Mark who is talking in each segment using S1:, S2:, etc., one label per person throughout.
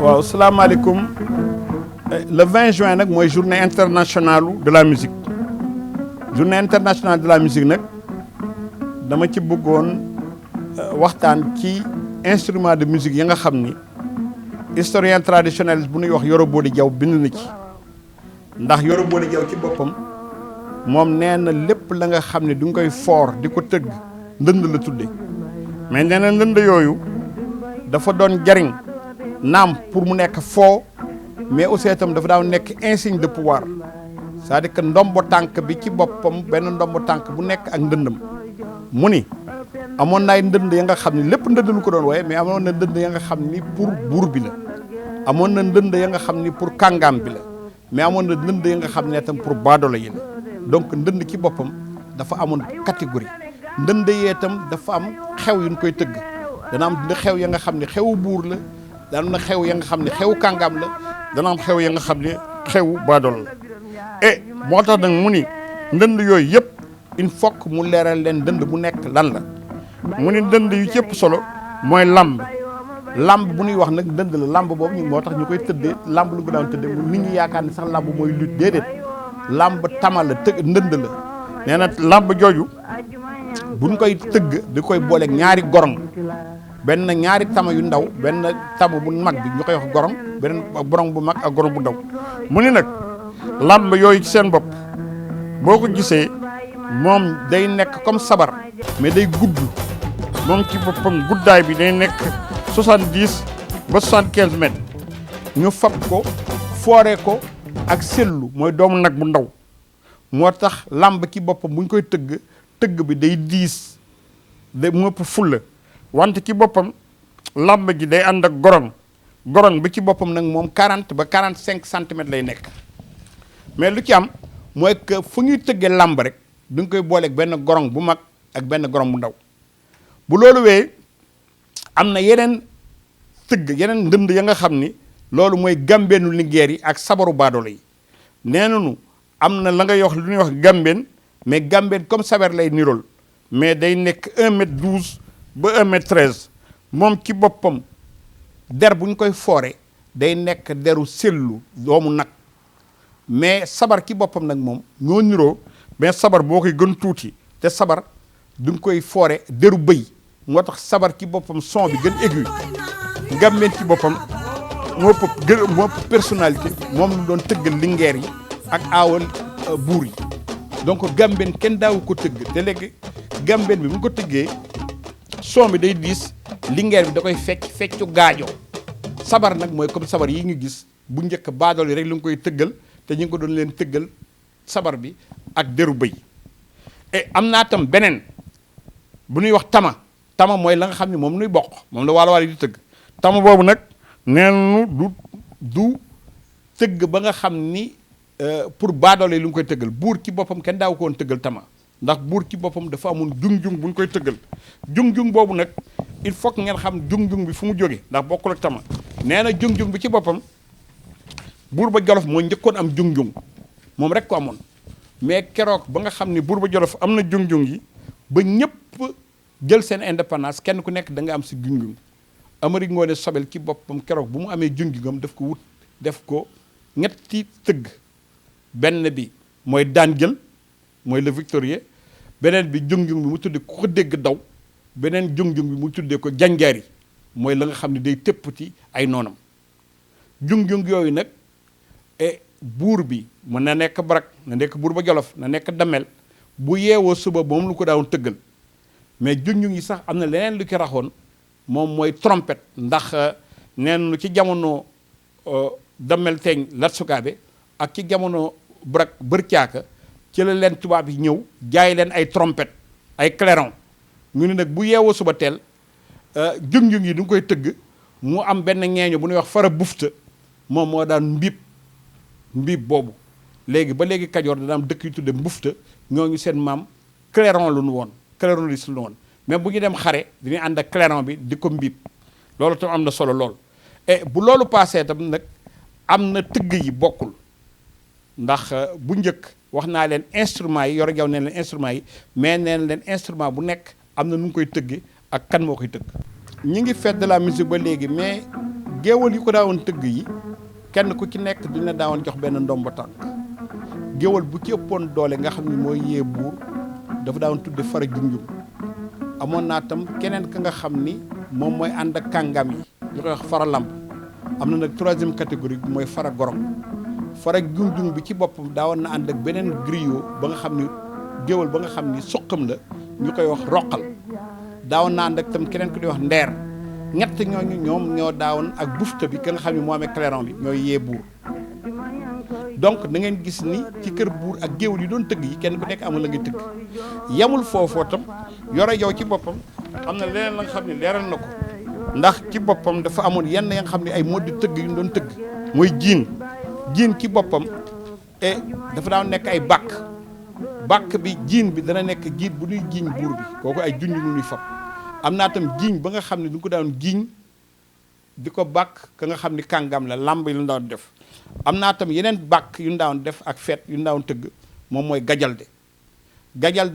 S1: waaw salaamaaleykum le 20 juin nag mooy journée internationale de la musique journée internationale de la musique nag dama ci bëggoon waxtaan ci instrument de musique yi nga xam ni historien traditionnel bu ñuy wax Yoro Boly Dyao bind na ci ndax Yoro Boly Dyao ci boppam moom nee na lépp la nga xam ne du nga koy foor di ko tëgg ndënd la tudde mais nee na ndënd yooyu dafa doon jariñ naam pour mu nekk foo mais aussi itam dafa daaw nekk insigne de pouvoir c'est-à-dire que ndombo tànk bi ci boppam benn ndombo tànk bu nekk ak ndëndam mu ni amoon na ay ndënd ya nga xam ni lépp ndënd lu ko doon wooye mais amoon na ndënd ya nga xam ni pour buur bi la amoon na ndënd ya nga xam ni pour kàngaam bi la mais amoon na ndënd ya nga xam ne itam pour baadoolo yi la donc ndënd ci boppam dafa amoon catégorie ndënd yee itam dafa am xew yu ñu koy tëgg dana am xew ya nga xam ne xewu buur la dana am xew ya nga xam ne xewu kàngaam la dana am xew ya nga xam ne xewu baadoolo la et moo tax nag mu ni ndënd yooyu yëpp il faut que mu leeral leen ndënd bu nekk lan la mu ni ndënd yu ci ëpp solo mooy lamb bu ñuy wax nag ndënd la lamb boobu ñu moo tax ñu koy tëddee lamb lu ko daan tëddee nit ñi yaakaar ni sax lamb mooy lutte déedéet lamb tama la tëgg ndënd la nee na lamb jooju buñ koy tëgg di koy booleeg ñaari gorong benn ñaari tama yu ndaw benn tama bu mag bi ñu koy wax gorong beneen gorong bu mag ak gorong bu ndaw mu ni nag lamb yooyu ci seen bopp boo ko gisee moom day nekk comme sabar mais day gudd moom ci boppam guddaay bi day nekk 70 ba 75 mètres ñu fab ko foore ko ak sellu mooy doomu nag bu ndaw moo tax lamb ci boppam bu ñu koy tëgg bi day diis day mu ëpp fulla wante ci boppam lamb ji day ànd ak gorong bi ci boppam nag moom 40 ba 45 centimètres lay nekk mais lu ci am mooy que fu ñuy tëggee lamb rek du nga koy booleeg benn gorong bu mag ak benn gorong bu ndaw bu loolu wee am na yeneen tëgg yeneen ndënd ya nga xam ni loolu mooy gambeenu lingeer yi ak sabaru baadoolo yi nee nañu am na la ngay wax lu ñuy wax gambeen mais gambeen comme sabar lay nirool mais day nekk 1m12 ba 1m13 moom ci boppam der bu ñu koy foore day nekk deru sellu doomu nag mais sabar ci boppam nag moom ñoo niroo mais sabar boo koy gën tuuti te sabar du nga koy foore deru bëy moo tax sabar ci boppam son bi gën aigu gambeen ci boppam moo ëpp personnalité moom lu doon tëggal lingeer yi ak aawal buur yi donc gambeen kenn daawu ko tëgg te léegi gambeen bi mu ko tëggee son bi day diis lingeer bi da koy feccu gaajoo sabar nag mooy comme sabar yi ñu gis bu njëkk baadool yi rek lu nga koy tëggal te ñu ngi ko doon leen tëggal sabar bi ak deru bëy et am naa tam beneen bu ñuy wax tama mooy la nga xam ne moom nuy bokk moom la waalo yi di tëgg tama boobu nag neenu du tëgg ba nga xam ni pour baadoole lu ñu koy tëggal buur ci boppam kenn daaw ko woon tëggal tama ndax buur ci boppam dafa amoon jung-jung bu ñu koy tëggal jung-jung boobu nag il faut que ngeen xam jung-jung bi fu mu jógee ndax bokkul ak tama nee na jung-jung bi ci boppam buur ba Jolof moo njëkkoon am jung-jung moom rek ko amoon mais keroog ba nga xam ni buur ba Jolof am na jung-jung yi ba ñëpp jël seen indépendance kenn ku nekk da nga am si jung-jung Amari Ngoone Sobel ci boppam keroog bu mu amee jung-jungam daf ko wut def ko ñetti tëgg benn bi mooy daan jël mooy le victorieux beneen bi jung-jung bi mu tuddee ku ko dégg daw beneen jung-jung bi mu tuddee ko janjaari mooy la nga xam ne day tëppati ay noonam jung-jung yooyu nag buur bi mën na nekk barak na nekk buur ba Jolof na nekk damel bu yeewoo suba moom lu ko daawoon tëggal mais jung-jung yi sax am na leneen lu ki raxoon moom mooy trompette ndax neen ci jamono damel teeñ Lat Sukaabe ak ci jamono barak bërcaaka ci la leen tubaab yi ñëw jaay leen ay trompette ay clairon ñu ne nag bu yeewoo suba teel jung-jung yi du nga koy tëgg mu am benn ñeeño bu ñuy wax fara bufta moom moo daan mbiib boobu léegi ba léegi Kajoor dana am dëkk yu tudde mbufta ñooñu seen maam clairon lu nu woon claironiste lu nu woon mais bu ñu dem xare dañuy ànd ak clairon bi di ko mbiib loolu tam am na solo lool et bu loolu passé tam nag am na tëgg yi bokkul ndax bu njëkk wax naa leen instruments yi Yoro Dyao neen leen instruments yi mais neen leen instrument bu nekk am na nu ngi koy tëgge ak kan moo koy tëgg ñi ngi fête de la musique ba léegi mais géwal yi ko daawoon tëgg yi kenn ku ci nekk dina daawoon jox benn ndombo tànk géwal bu ci ëppoon doole nga xam ne mooy yee buur dafa daawoon tudde fara junjum amoon naa tam keneen ka nga xam ni moom mooy ànd ak kàngam yi ñu koy wax fara lamp am na nag troisième catégorie bi mooy fara gorong fara junjum bi ci boppam daawoon na ànd ak beneen griot ba nga xam ni géwal ba nga xam ni suqam la ñu koy wax roqal daawoon na ànd ak tam keneen ku di wax ndeer ñett ñooñu ñoom ñoo daawoon ak bufta bi ka nga xam ni moo amee clairon bi ñooy yee buur donc da ngeen gis ni ci kër buur ak géwal yi doon tëgg yi kenn ku nekk amul la ngay tëgg yamul foofoo tam Yoro yow ci boppam am na leneen la nga xam ne leeral na ko ndax ci boppam dafa amoon yenn ya nga xam ne ay modi tëgg yu ñu doon tëgg mooy jiin ci boppam et dafa daan nekk ay bàkk bi jiin bi dana nekk jiit bu ñuy jiiñ buur bi kooku ay junj lu ñuy fab am naa tam jiiñ ba nga xam ne du ko daan jiiñ di ko bàkk ka nga xam ni kàngam la làmb yi lu daan def am naa tam yeneen bàkk yu ñu daan def ak feet yu ñu daan tëgg moom mooy gajalde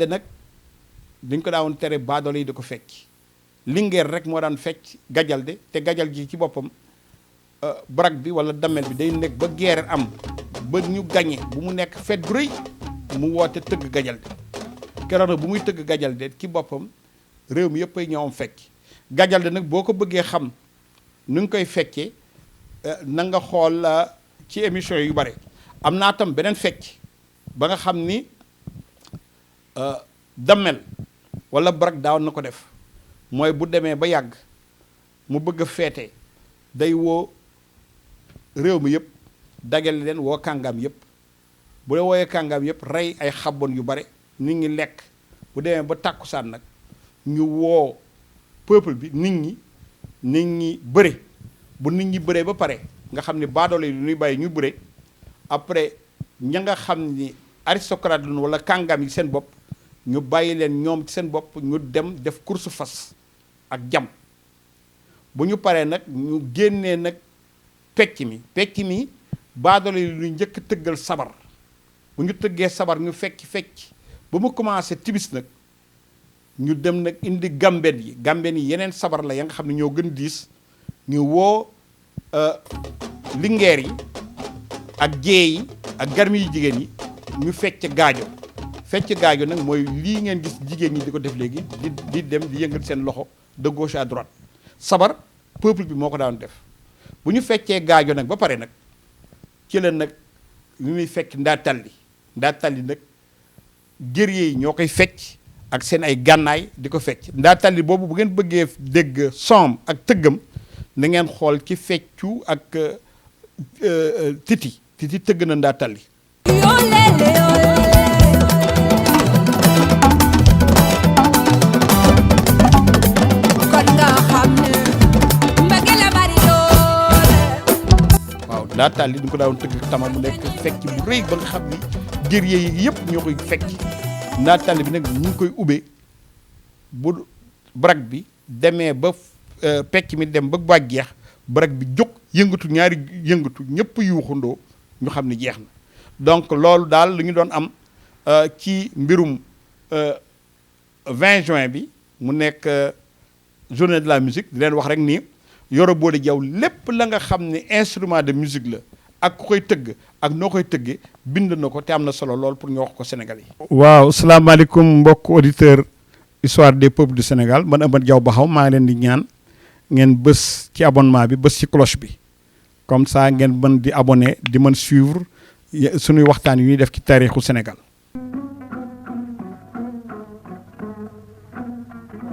S1: nag dañ ko daawoon tere baadoolo yi di ko fecc lingeer rek moo daan fecc gajalde te gajal ji ci boppam barak bi wala damel bi day nekk ba guerre am ba ñu gañe bu mu nekk fête bu rëy mu woote tëgg gajalde keroog nag bu muy tëgg gajalde ci boppam réew mi yëpp ay ñëwam fecc gajalde nag boo ko bëggee xam nu ngi koy feccee na nga xool ci émission yu bare am naa tam beneen fecc ba nga xam ni dammel wala barak daaw na ko def mooy bu demee ba yàgg mu bëgg a feete day woo réew mi yëpp dagale leen woo kàngam yëpp bu la wooyee kàngam yëpp rey ay xabon yu bare nit ñi lekk bu demee ba tàkkusaan nag ñu woo peuple bi nit ñi bëre bu nit ñi bëree ba pare nga xam ni baadoolo yi ñuy bàyyi ñu bëre après ña nga xam ni aristocrate lu wala kàngam yi seen bopp ñu bàyyi leen ñoom ci seen bopp ñu dem def course fas ak jam bu ñu paree nag ñu génnee nag pecc mi baadoolo yi lu njëkk tëggal sabar bu ñu tëggee sabar ñu fecc ba mu commencé tibis nag ñu dem nag indi gamben yi yeneen sabar la ya nga xam ne ñoo gën diis ñu woo lingeer yi ak jee yi ak garmi yu jigéen yi ñu fecc gaajo nag mooy lii ngeen gis jigéen ñi di ko def léegi di dem di yëngal seen loxo de gauche à droite sabar peuple bi moo ko daan def bu ñu feccee gaajo nag ba pare nag ci la nag li ñuy fekk ndaa talli nag guerrier yi ñoo koy fecc ak seen ay gànnaay di ko fecc ndaa talli boobu bu ngeen bëggee dégg som ak tëggam na ngeen xool ci feccu ak titi tëgg na ndaa talli waaw ndaa talli du ko daawoon tëgg tama mu nekk fecc bu rëy ba nga xam ni guerrier yi yëpp ñoo koy fecc ndaa talli bi nag ñu ngi koy ubbee bu barak bi demee ba pecc mi dem ba baaj jeex barak bi jóg yëngatu ñaari yëngatu ñëpp yuuxundoo ñu xam ne jeex na donc loolu daal lu ñu doon am ci mbirum 20 juin bi mu nekk journée de la musique di leen wax rek ni Yoro Boly Dyao lépp la nga xam ne instrument de musique la ak ku koy tëgg ak noo koy tëggee bind na ko te am na solo lool pour ñu wax ko Sénégal yi. waaw salaamaaleykum mbokk auditeur histoire des peuples du Sénégal man Amath Diaw Baxaw maa ngi leen di ñaan ngeen bës ci abonnement bi bës ci cloche bi comme ça ngeen mën di abonné di mën suivre suñuy waxtaan yu ñuy def ci taarixu Sénégal.